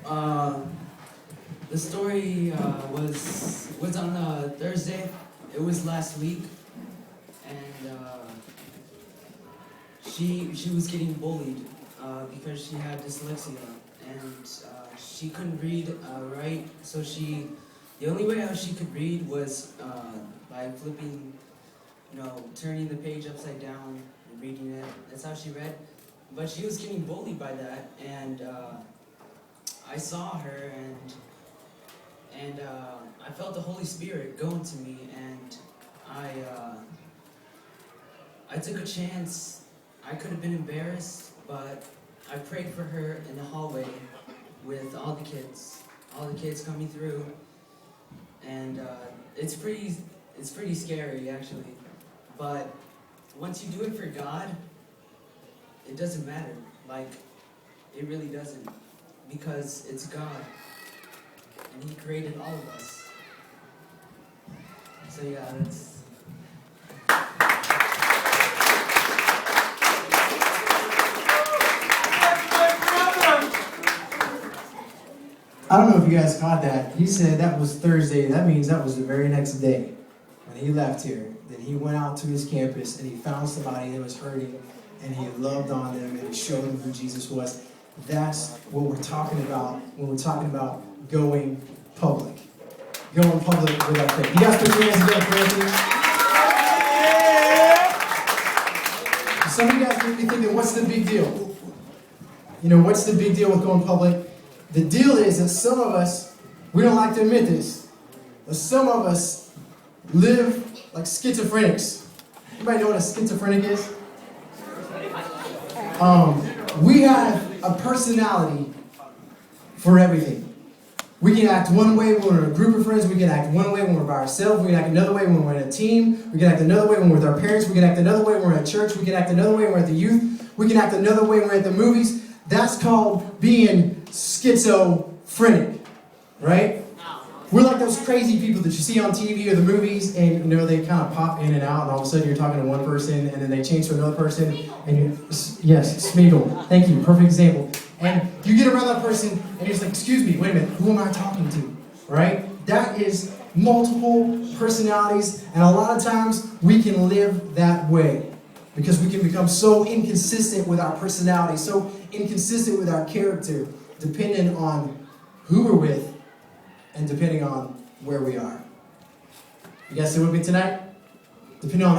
Uh, the story was on Thursday. It was last week, and she was getting bullied because she had dyslexia, and she couldn't read right. So the only way how she could read was by flipping, turning the page upside down and reading it. That's how she read. But she was getting bullied by that, and I saw her, and I felt the Holy Spirit going to me, and I took a chance. I could have been embarrassed, but I prayed for her in the hallway with all the kids coming through, and it's pretty scary actually. But once you do it for God, it doesn't matter. Like, it really doesn't, because it's God, and He created all of us. So yeah, that's. I don't know if you guys caught that. He said that was Thursday. That means that was the very next day when he left here. That he went out to his campus and he found somebody that was hurting, and he loved on them and he showed them who Jesus was. That's what we're talking about when we're talking about going public. Going public with our faith. You guys put your hands together for Anthony. Some of you guys may be thinking, what's the big deal? What's the big deal with going public? The deal is that some of us, we don't like to admit this, but some of us live like schizophrenics. Anybody know what a schizophrenic is? We have a personality for everything. We can act one way when we're in a group of friends. We can act one way when we're by ourselves. We can act another way when we're in a team. We can act another way when we're with our parents. We can act another way when we're at church. We can act another way when we're at the youth. We can act another way when we're at the movies. That's called being schizophrenic, right? We're like those crazy people that you see on TV or the movies, and they kind of pop in and out, and all of a sudden you're talking to one person, and then they change to another person, and yes, Smeagol, thank you, perfect example. And you get around that person, and you're just like, excuse me, wait a minute, who am I talking to, right? That is multiple personalities, and a lot of times we can live that way because we can become so inconsistent with our personality, so inconsistent with our character, depending on who we're with and depending on where we are. You guys stay with me tonight? Depending on